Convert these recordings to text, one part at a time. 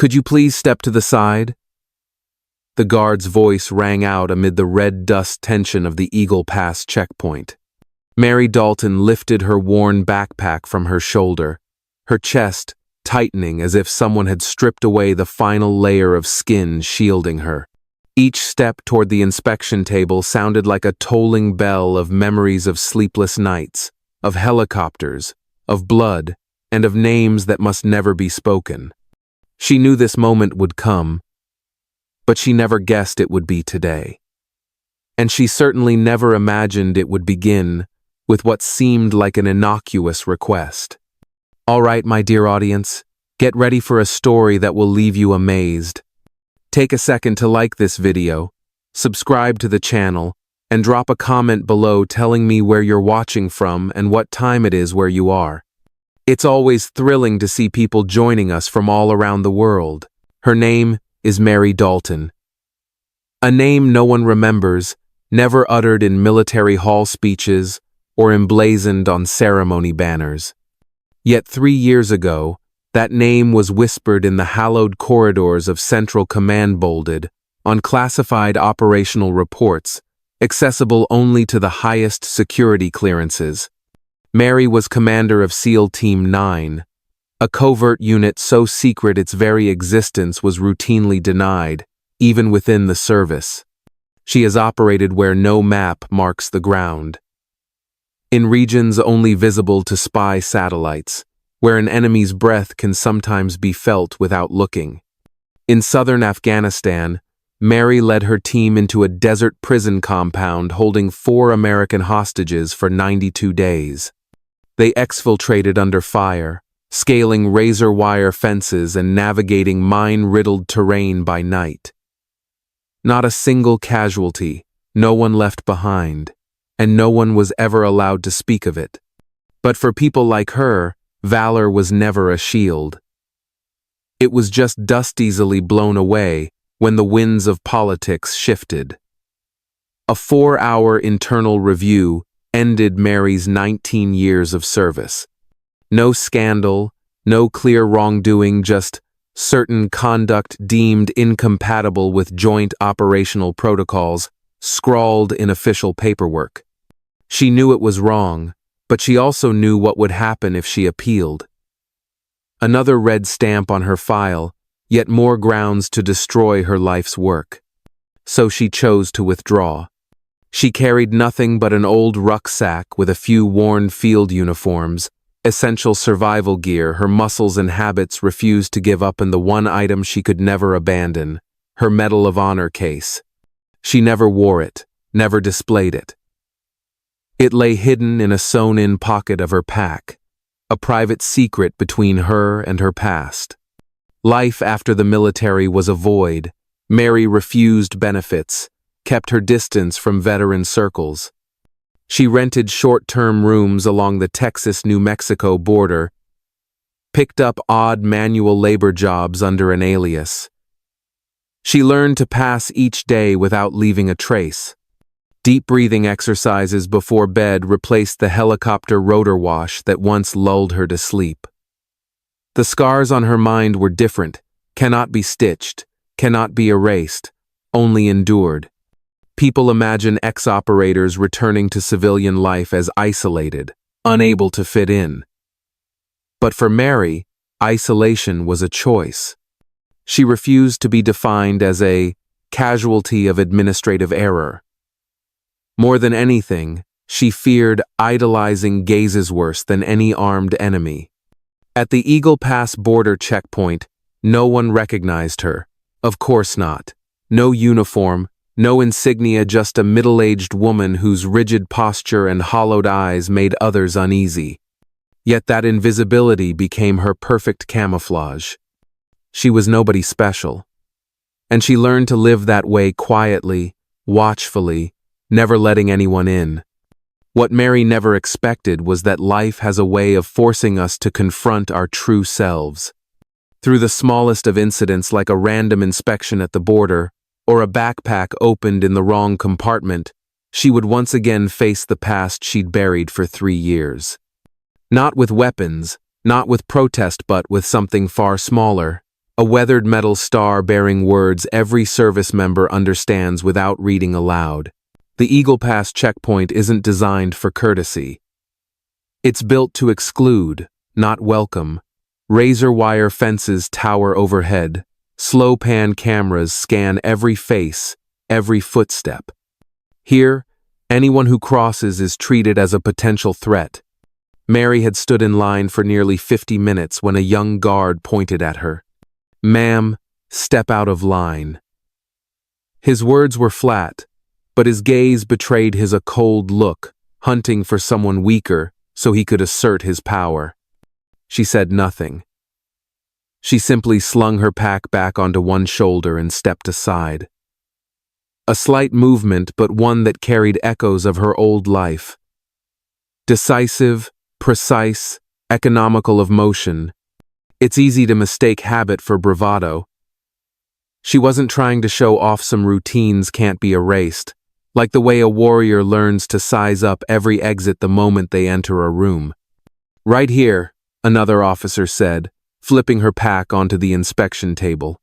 "Could you please step to the side?" The guard's voice rang out amid the red dust tension of the Eagle Pass checkpoint. Mary Dalton lifted her worn backpack from her shoulder, her chest tightening as if someone had stripped away the final layer of skin shielding her. Each step toward the inspection table sounded like a tolling bell of memories of sleepless nights, of helicopters, of blood, and of names that must never be spoken. She knew this moment would come, but she never guessed it would be today. And she certainly never imagined it would begin with what seemed like an innocuous request. All right, my dear audience, get ready for a story that will leave you amazed. Take a second to like this video, subscribe to the channel, and drop a comment below telling me where you're watching from and what time it is where you are. It's always thrilling to see people joining us from all around the world. Her name is Mary Dalton. A name no one remembers, never uttered in military hall speeches or emblazoned on ceremony banners. Yet 3 years ago, that name was whispered in the hallowed corridors of Central Command, bolded on classified operational reports, accessible only to the highest security clearances. Mary was commander of SEAL Team 9, a covert unit so secret its very existence was routinely denied, even within the service. She has operated where no map marks the ground, in regions only visible to spy satellites, where an enemy's breath can sometimes be felt without looking. In southern Afghanistan, Mary led her team into a desert prison compound holding 4 American hostages for 92 days. They exfiltrated under fire, scaling razor wire fences and navigating mine-riddled terrain by night. Not a single casualty, no one left behind, and no one was ever allowed to speak of it. But for people like her, valor was never a shield. It was just dust easily blown away when the winds of politics shifted. A 4-hour internal review ended Mary's 19 years of service. No scandal, no clear wrongdoing, just certain conduct deemed incompatible with joint operational protocols scrawled in official paperwork. She knew it was wrong, but she also knew what would happen if she appealed. Another red stamp on her file, yet more grounds to destroy her life's work. So she chose to withdraw. She carried nothing but an old rucksack with a few worn field uniforms, essential survival gear her muscles and habits refused to give up, and the one item she could never abandon, her Medal of Honor case. She never wore it, never displayed it. It lay hidden in a sewn-in pocket of her pack, a private secret between her and her past. Life after the military was a void. Mary refused benefits, kept her distance from veteran circles. She rented short-term rooms along the Texas-New Mexico border, picked up odd manual labor jobs under an alias. She learned to pass each day without leaving a trace. Deep breathing exercises before bed replaced the helicopter rotor wash that once lulled her to sleep. The scars on her mind were different, cannot be stitched, cannot be erased, only endured. People imagine ex-operators returning to civilian life as isolated, unable to fit in. But for Mary, isolation was a choice. She refused to be defined as a casualty of administrative error. More than anything, she feared idolizing gazes worse than any armed enemy. At the Eagle Pass border checkpoint, no one recognized her. Of course not. No uniform, no insignia, just a middle-aged woman whose rigid posture and hollowed eyes made others uneasy. Yet that invisibility became her perfect camouflage. She was nobody special. And she learned to live that way quietly, watchfully, never letting anyone in. What Mary never expected was that life has a way of forcing us to confront our true selves. Through the smallest of incidents, like a random inspection at the border, or a backpack opened in the wrong compartment, she would once again face the past she'd buried for 3 years. Not with weapons, not with protest, but with something far smaller, a weathered metal star bearing words every service member understands without reading aloud. The Eagle Pass checkpoint isn't designed for courtesy. It's built to exclude, not welcome. Razor wire fences tower overhead. Slow pan cameras scan every face, every footstep. Here, anyone who crosses is treated as a potential threat. Mary had stood in line for nearly 50 minutes when a young guard pointed at her. "Ma'am, step out of line." His words were flat, but his gaze betrayed his a cold look, hunting for someone weaker so he could assert his power. She said nothing. She simply slung her pack back onto one shoulder and stepped aside. A slight movement, but one that carried echoes of her old life. Decisive, precise, economical of motion. It's easy to mistake habit for bravado. She wasn't trying to show off some routines can't be erased, like the way a warrior learns to size up every exit the moment they enter a room. "Right here," another officer said, flipping her pack onto the inspection table.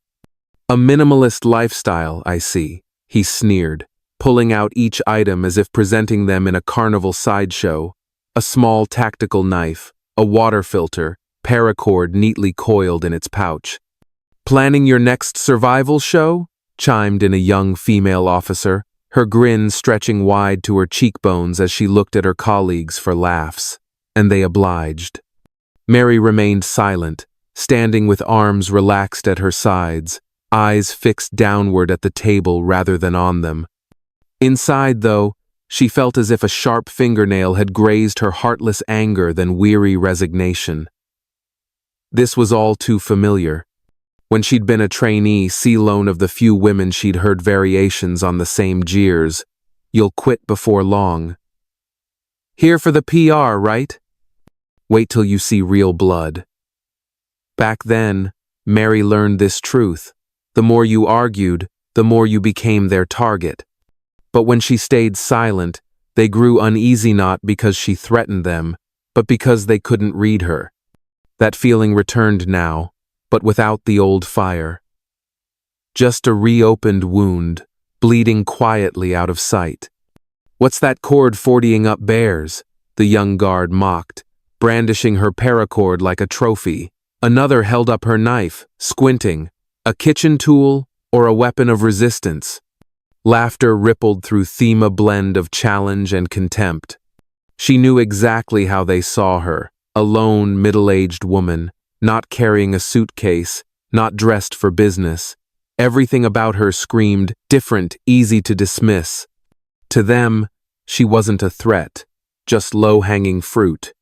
"A minimalist lifestyle, I see," he sneered, pulling out each item as if presenting them in a carnival sideshow. A small tactical knife, a water filter, paracord neatly coiled in its pouch. "Planning your next survival show?" chimed in a young female officer, her grin stretching wide to her cheekbones as she looked at her colleagues for laughs. And they obliged. Mary remained silent, standing with arms relaxed at her sides, eyes fixed downward at the table rather than on them. Inside, though, she felt as if a sharp fingernail had grazed her heartless anger than weary resignation. This was all too familiar. When she'd been a trainee, C-loan of the few women she'd heard variations on the same jeers. "You'll quit before long." "Here for the PR, right? Wait till you see real blood." Back then, Mary learned this truth. The more you argued, the more you became their target. But when she stayed silent, they grew uneasy not because she threatened them, but because they couldn't read her. That feeling returned now, but without the old fire. Just a reopened wound, bleeding quietly out of sight. "What's that cord 40ing up bears?" the young guard mocked, brandishing her paracord like a trophy. Another held up her knife, squinting. A kitchen tool or a weapon of resistance? Laughter rippled through Thema blend of challenge and contempt. She knew exactly how they saw her, a lone, middle-aged woman, not carrying a suitcase, not dressed for business. Everything about her screamed, different, easy to dismiss. To them, she wasn't a threat, just low-hanging fruit.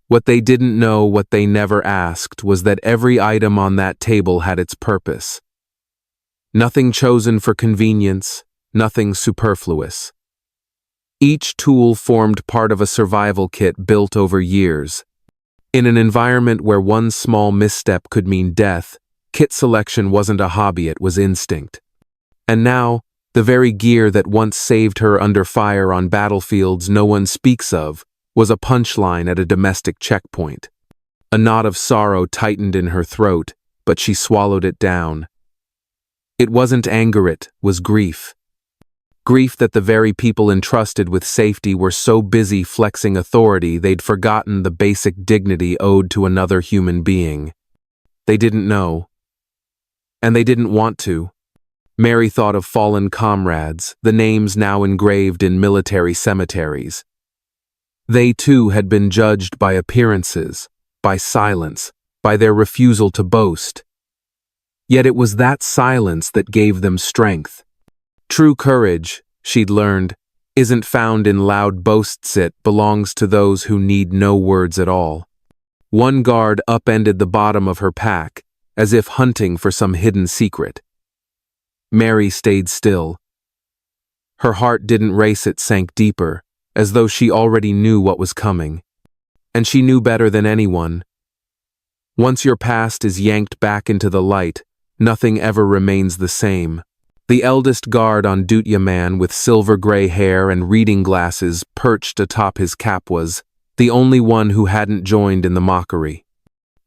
What they didn't know, what they never asked, was that every item on that table had its purpose. Nothing chosen for convenience, nothing superfluous. Each tool formed part of a survival kit built over years. In an environment where one small misstep could mean death, kit selection wasn't a hobby, it was instinct. And now, the very gear that once saved her under fire on battlefields no one speaks of was a punchline at a domestic checkpoint. A knot of sorrow tightened in her throat, but she swallowed it down. It wasn't anger, it was grief. Grief that the very people entrusted with safety were so busy flexing authority they'd forgotten the basic dignity owed to another human being. They didn't know. And they didn't want to. Mary thought of fallen comrades, the names now engraved in military cemeteries. They too had been judged by appearances, by silence, by their refusal to boast. Yet it was that silence that gave them strength. True courage, she'd learned, isn't found in loud boasts, it belongs to those who need no words at all. One guard upended the bottom of her pack, as if hunting for some hidden secret. Mary stayed still. Her heart didn't race, it sank deeper, as though she already knew what was coming. And she knew better than anyone. Once your past is yanked back into the light, nothing ever remains the same. The eldest guard on duty, a man with silver-gray hair and reading glasses perched atop his cap, was the only one who hadn't joined in the mockery.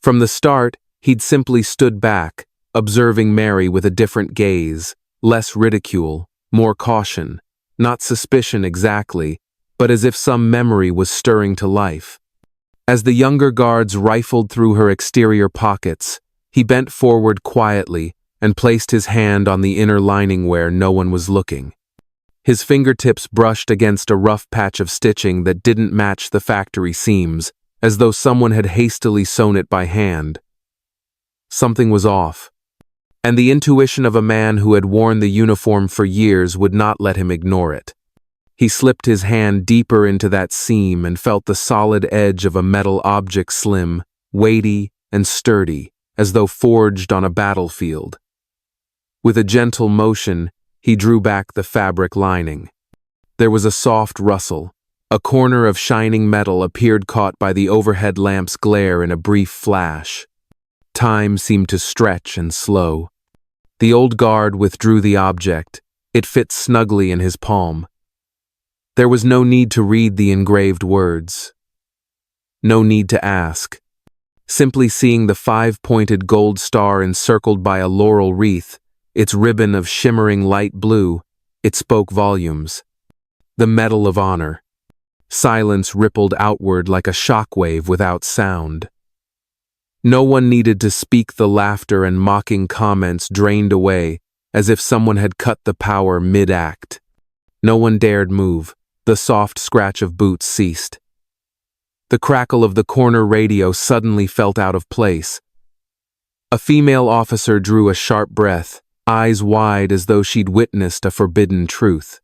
From the start, he'd simply stood back, observing Mary with a different gaze, less ridicule, more caution, not suspicion exactly, but as if some memory was stirring to life. As the younger guards rifled through her exterior pockets, he bent forward quietly and placed his hand on the inner lining where no one was looking. His fingertips brushed against a rough patch of stitching that didn't match the factory seams, as though someone had hastily sewn it by hand. Something was off, and the intuition of a man who had worn the uniform for years would not let him ignore it. He slipped his hand deeper into that seam and felt the solid edge of a metal object slim, weighty, and sturdy, as though forged on a battlefield. With a gentle motion, he drew back the fabric lining. There was a soft rustle. A corner of shining metal appeared caught by the overhead lamp's glare in a brief flash. Time seemed to stretch and slow. The old guard withdrew the object. It fit snugly in his palm. There was no need to read the engraved words. No need to ask. Simply seeing the five-pointed gold star encircled by a laurel wreath, its ribbon of shimmering light blue, it spoke volumes. The Medal of Honor. Silence rippled outward like a shockwave without sound. No one needed to speak. The laughter and mocking comments drained away, as if someone had cut the power mid-act. No one dared move. The soft scratch of boots ceased. The crackle of the corner radio suddenly felt out of place. A female officer drew a sharp breath, eyes wide as though she'd witnessed a forbidden truth.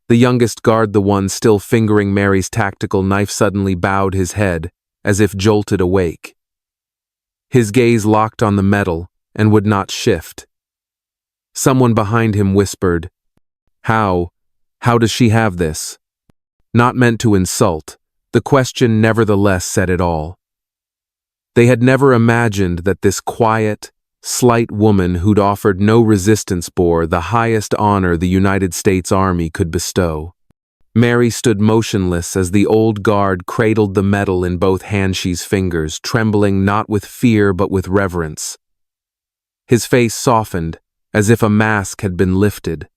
The youngest guard, the one still fingering Mary's tactical knife, suddenly bowed his head, as if jolted awake. His gaze locked on the metal and would not shift. Someone behind him whispered, How does she have this?" Not meant to insult, the question nevertheless said it all. They had never imagined that this quiet, slight woman who'd offered no resistance bore the highest honor the United States Army could bestow. Mary stood motionless as the old guard cradled the medal in both Hanshi's fingers, trembling not with fear but with reverence. His face softened, as if a mask had been lifted.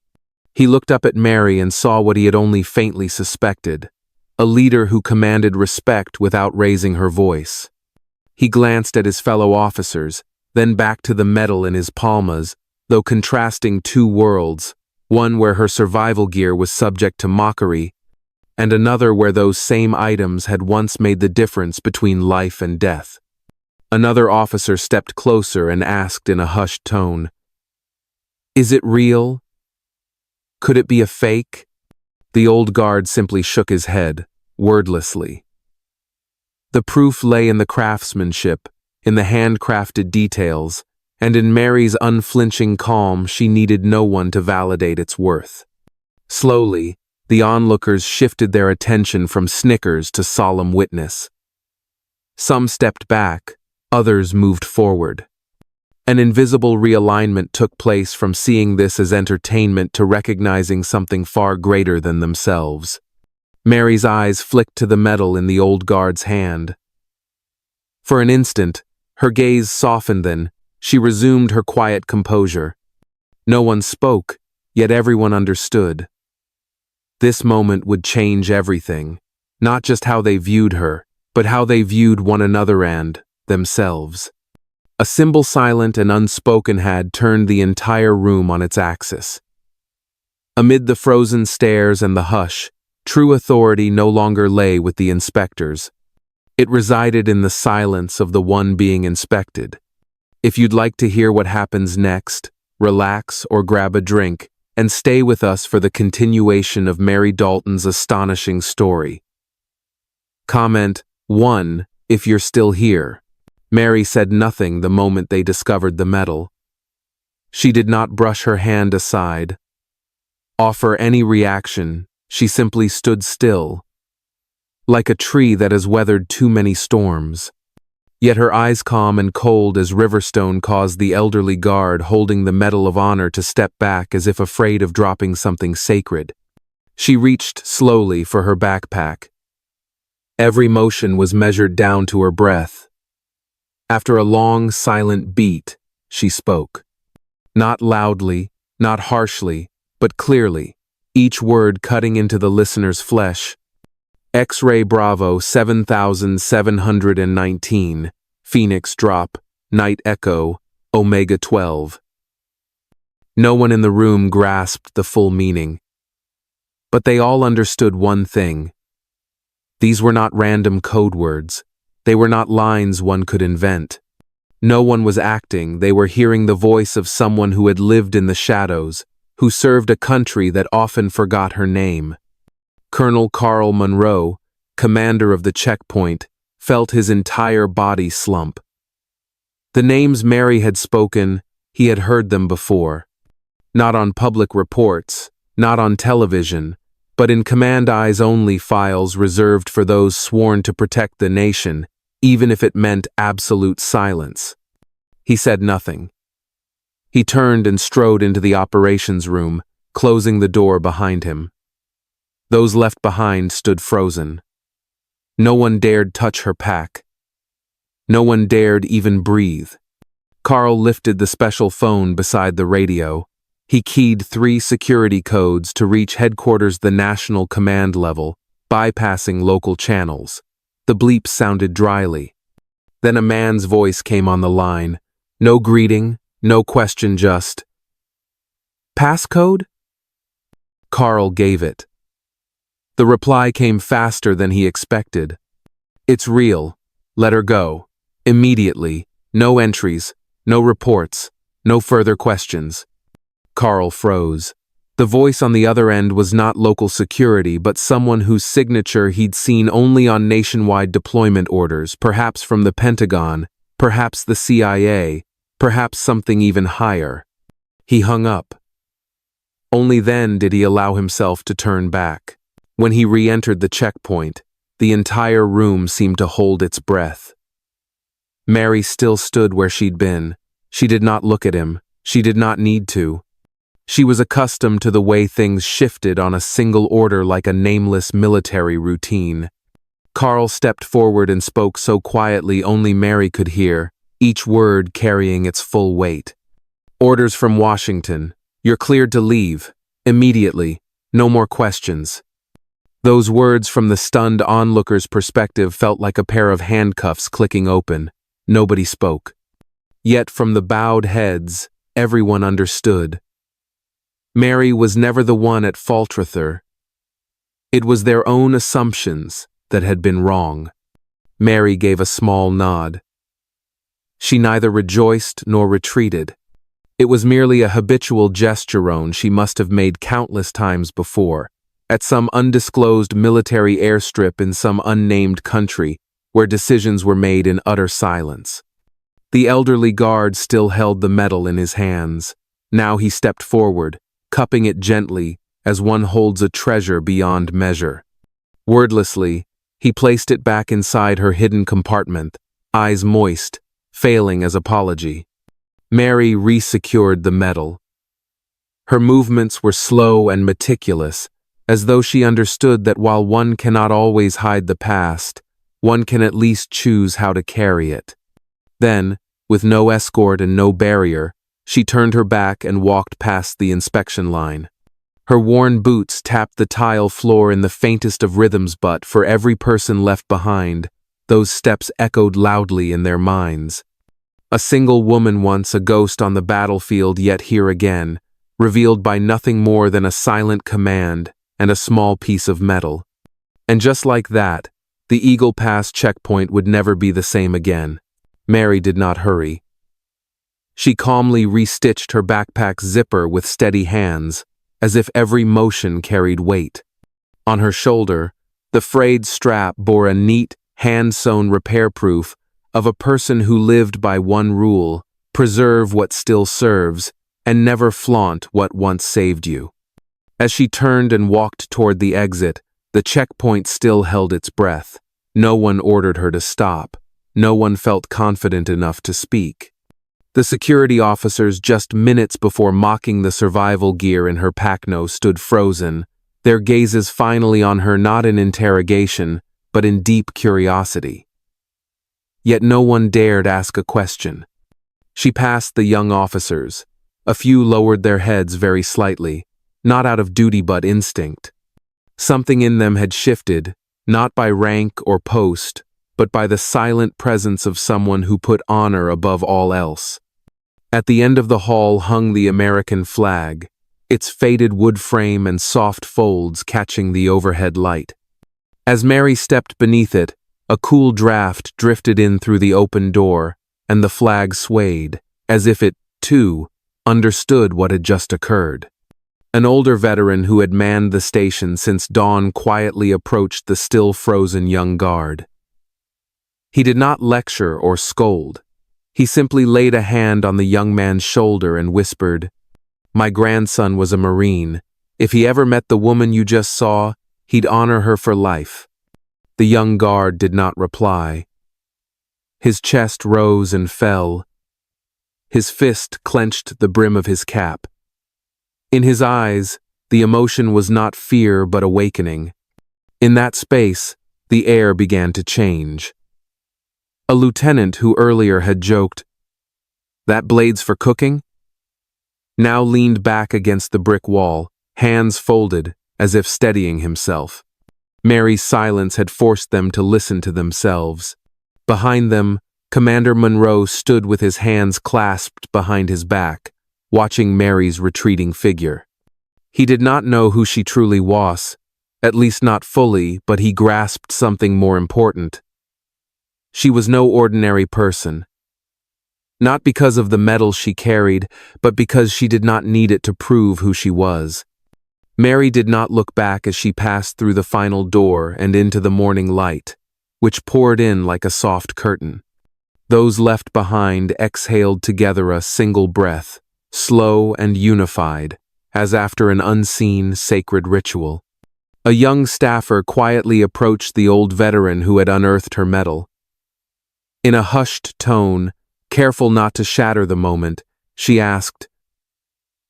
He looked up at Mary and saw what he had only faintly suspected, a leader who commanded respect without raising her voice. He glanced at his fellow officers, then back to the medal in his palmas, though contrasting two worlds, one where her survival gear was subject to mockery, and another where those same items had once made the difference between life and death. Another officer stepped closer and asked in a hushed tone, "Is it real? Could it be a fake?" The old guard simply shook his head, wordlessly. The proof lay in the craftsmanship, in the handcrafted details, and in Mary's unflinching calm. She needed no one to validate its worth. Slowly, the onlookers shifted their attention from snickers to solemn witness. Some stepped back, others moved forward. An invisible realignment took place from seeing this as entertainment to recognizing something far greater than themselves. Mary's eyes flicked to the medal in the old guard's hand. For an instant, her gaze softened, then she resumed her quiet composure. No one spoke, yet everyone understood. This moment would change everything, not just how they viewed her, but how they viewed one another and themselves. A symbol silent and unspoken had turned the entire room on its axis. Amid the frozen stares and the hush, true authority no longer lay with the inspectors. It resided in the silence of the one being inspected. If you'd like to hear what happens next, relax or grab a drink and stay with us for the continuation of Mary Dalton's astonishing story. Comment 1 if you're still here. Mary said nothing the moment they discovered the medal. She did not brush her hand aside, offer any reaction. She simply stood still, like a tree that has weathered too many storms. Yet her eyes calm and cold as Riverstone caused the elderly guard holding the Medal of Honor to step back as if afraid of dropping something sacred. She reached slowly for her backpack. Every motion was measured down to her breath. After a long, silent beat, she spoke. Not loudly, not harshly, but clearly, each word cutting into the listener's flesh. X-ray Bravo 7719, Phoenix Drop, Night Echo, Omega 12. No one in the room grasped the full meaning. But they all understood one thing. These were not random code words. They were not lines one could invent. No one was acting, they were hearing the voice of someone who had lived in the shadows, who served a country that often forgot her name. Colonel Carl Monroe, commander of the checkpoint, felt his entire body slump. The names Mary had spoken, he had heard them before. Not on public reports, not on television, but in command eyes-only files reserved for those sworn to protect the nation, even if it meant absolute silence. He said nothing. He turned and strode into the operations room, closing the door behind him. Those left behind stood frozen. No one dared touch her pack. No one dared even breathe. Carl lifted the special phone beside the radio. He keyed 3 security codes to reach headquarters the national command level, bypassing local channels. The bleep sounded dryly. Then a man's voice came on the line. No greeting, no question, just, "Passcode?" Carl gave it. The reply came faster than he expected. "It's real. Let her go. Immediately. No entries, no reports, no further questions." Carl froze. The voice on the other end was not local security, but someone whose signature he'd seen only on nationwide deployment orders, perhaps from the Pentagon, perhaps the CIA, perhaps something even higher. He hung up. Only then did he allow himself to turn back. When he re-entered the checkpoint, the entire room seemed to hold its breath. Mary still stood where she'd been. She did not look at him. She did not need to. She was accustomed to the way things shifted on a single order like a nameless military routine. Carl stepped forward and spoke so quietly only Mary could hear, each word carrying its full weight. "Orders from Washington. You're cleared to leave. Immediately. No more questions." Those words from the stunned onlooker's perspective felt like a pair of handcuffs clicking open. Nobody spoke. Yet from the bowed heads, everyone understood. Mary was never the one at fault with her. It was their own assumptions that had been wrong. Mary gave a small nod. She neither rejoiced nor retreated. It was merely a habitual gesture she must have made countless times before, at some undisclosed military airstrip in some unnamed country, where decisions were made in utter silence. The elderly guard still held the medal in his hands. Now he stepped forward, cupping it gently, as one holds a treasure beyond measure. Wordlessly, he placed it back inside her hidden compartment, eyes moist, failing as apology. Mary re-secured the medal. Her movements were slow and meticulous, as though she understood that while one cannot always hide the past, one can at least choose how to carry it. Then, with no escort and no barrier, she turned her back and walked past the inspection line. Her worn boots tapped the tile floor in the faintest of rhythms, but for every person left behind, those steps echoed loudly in their minds. A single woman once a ghost on the battlefield, yet here again, revealed by nothing more than a silent command and a small piece of metal. And just like that, the Eagle Pass checkpoint would never be the same again. Mary did not hurry. She calmly restitched her backpack's zipper with steady hands, as if every motion carried weight. On her shoulder, the frayed strap bore a neat, hand-sewn repair proof of a person who lived by one rule: preserve what still serves, and never flaunt what once saved you. As she turned and walked toward the exit, the checkpoint still held its breath. No one ordered her to stop. No one felt confident enough to speak. The security officers, just minutes before mocking the survival gear in her packno, stood frozen, their gazes finally on her, not in interrogation, but in deep curiosity. Yet no one dared ask a question. She passed the young officers. A few lowered their heads very slightly, not out of duty but instinct. Something in them had shifted, not by rank or post, but by the silent presence of someone who put honor above all else. At the end of the hall hung the American flag, its faded wood frame and soft folds catching the overhead light. As Mary stepped beneath it, a cool draft drifted in through the open door, and the flag swayed, as if it, too, understood what had just occurred. An older veteran who had manned the station since dawn quietly approached the still frozen young guard. He did not lecture or scold. He simply laid a hand on the young man's shoulder and whispered, "My grandson was a Marine. If he ever met the woman you just saw, he'd honor her for life." The young guard did not reply. His chest rose and fell. His fist clenched the brim of his cap. In his eyes, the emotion was not fear but awakening. In that space, the air began to change. A lieutenant who earlier had joked, "That blade's for cooking?" now leaned back against the brick wall, hands folded, as if steadying himself. Mary's silence had forced them to listen to themselves. Behind them, Commander Monroe stood with his hands clasped behind his back, watching Mary's retreating figure. He did not know who she truly was, at least not fully, but he grasped something more important. She was no ordinary person. Not because of the medal she carried, but because she did not need it to prove who she was. Mary did not look back as she passed through the final door and into the morning light, which poured in like a soft curtain. Those left behind exhaled together a single breath, slow and unified, as after an unseen, sacred ritual. A young staffer quietly approached the old veteran who had unearthed her medal. In a hushed tone, careful not to shatter the moment, she asked,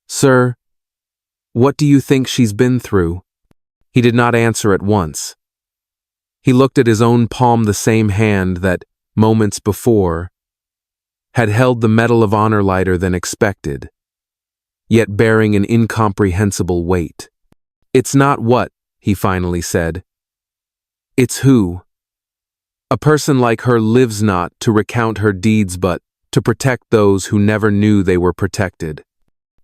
"Sir, what do you think she's been through?" He did not answer at once. He looked at his own palm, the same hand that, moments before, had held the Medal of Honor lighter than expected, yet bearing an incomprehensible weight. "It's not what," he finally said. "It's who. A person like her lives not to recount her deeds but to protect those who never knew they were protected."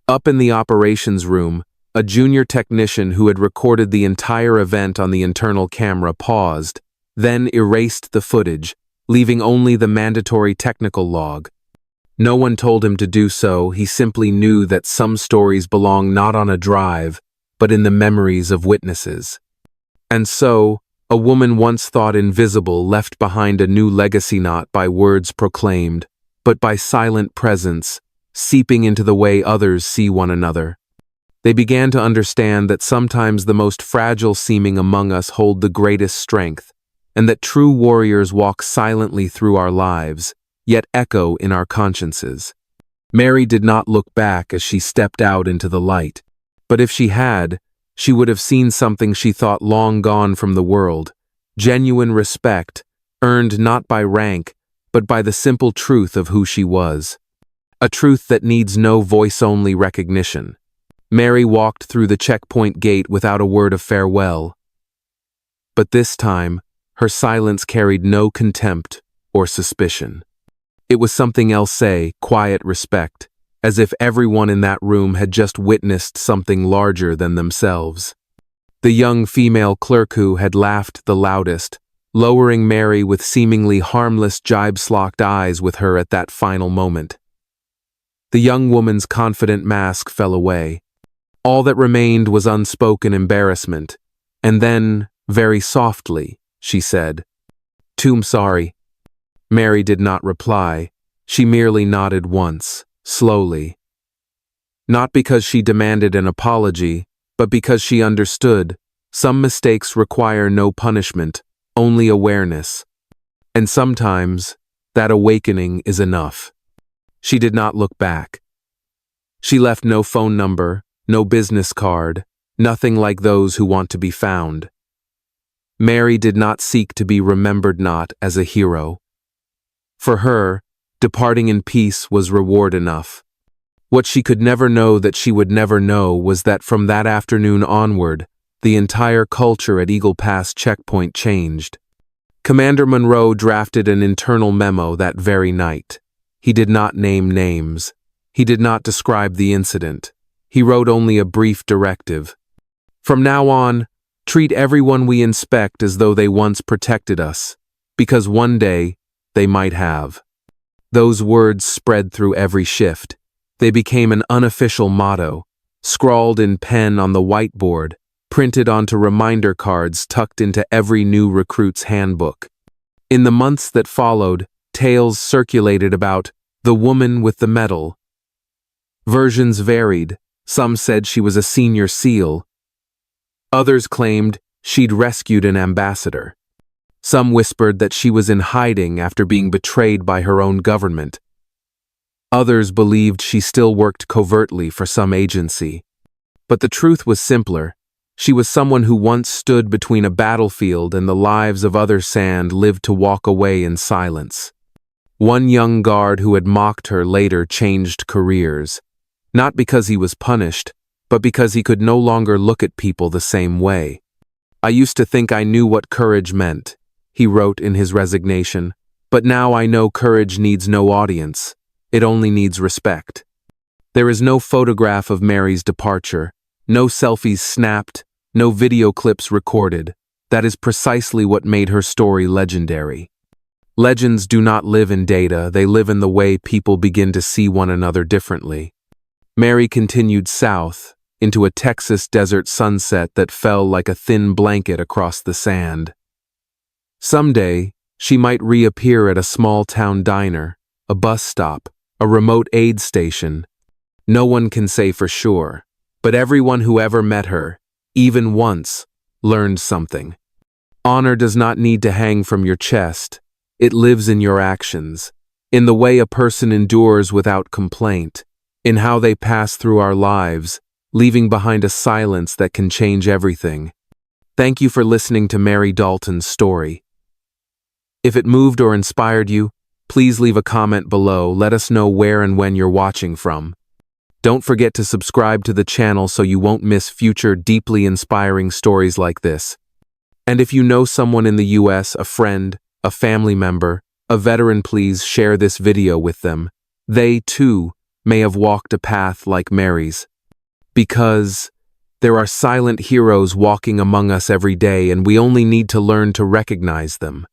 Up in the operations room, a junior technician who had recorded the entire event on the internal camera paused, then erased the footage, leaving only the mandatory technical log. No one told him to do so, he simply knew that some stories belong not on a drive, but in the memories of witnesses. And so, a woman once thought invisible left behind a new legacy not by words proclaimed, but by silent presence, seeping into the way others see one another. They began to understand that sometimes the most fragile seeming among us hold the greatest strength, and that true warriors walk silently through our lives, yet echo in our consciences. Mary did not look back as she stepped out into the light, but if she had, she would have seen something she thought long gone from the world: genuine respect, earned not by rank, but by the simple truth of who she was. A truth that needs no voice-only recognition. Mary walked through the checkpoint gate without a word of farewell. But this time, her silence carried no contempt or suspicion. It was something else, quiet respect, as if everyone in that room had just witnessed something larger than themselves. The young female clerk who had laughed the loudest, lowering Mary with seemingly harmless jibe-locked eyes with her at that final moment. The young woman's confident mask fell away. All that remained was unspoken embarrassment, and then, very softly, she said, "Toom sorry." Mary did not reply. She merely nodded once, slowly. Not because she demanded an apology, but because she understood some mistakes require no punishment, only awareness. And sometimes, that awakening is enough. She did not look back. She left no phone number, no business card, nothing like those who want to be found. Mary did not seek to be remembered not as a hero. For her, Departing in peace was reward enough. What she could never know that she would never know was that from that afternoon onward, the entire culture at Eagle Pass checkpoint changed. Commander Monroe drafted an internal memo that very night. He did not name names. He did not describe the incident. He wrote only a brief directive. From now on, treat everyone we inspect as though they once protected us, because one day they might have. Those words spread through every shift. They became an unofficial motto, scrawled in pen on the whiteboard, printed onto reminder cards tucked into every new recruit's handbook. In the months that followed, tales circulated about the woman with the medal. Versions varied. Some said she was a senior SEAL. Others claimed she'd rescued an ambassador. Some whispered that she was in hiding after being betrayed by her own government. Others believed she still worked covertly for some agency. But the truth was simpler. She was someone who once stood between a battlefield and the lives of others and lived to walk away in silence. One young guard who had mocked her later changed careers, not because he was punished, but because he could no longer look at people the same way. I used to think I knew what courage meant, he wrote in his resignation, but now I know courage needs no audience. It only needs respect. There is no photograph of Mary's departure, no selfies snapped, no video clips recorded. That is precisely what made her story legendary. Legends do not live in data, they live in the way people begin to see one another differently. Mary continued south, into a Texas desert sunset that fell like a thin blanket across the sand. Someday, she might reappear at a small-town diner, a bus stop, a remote aid station. No one can say for sure, but everyone who ever met her, even once, learned something. Honor does not need to hang from your chest. It lives in your actions, in the way a person endures without complaint, in how they pass through our lives, leaving behind a silence that can change everything. Thank you for listening to Mary Dalton's story. If it moved or inspired you, please leave a comment below. Let us know where and when you're watching from. Don't forget to subscribe to the channel so you won't miss future deeply inspiring stories like this. And if you know someone in the US, a friend, a family member, a veteran, please share this video with them. They, too, may have walked a path like Mary's. Because there are silent heroes walking among us every day, and we only need to learn to recognize them.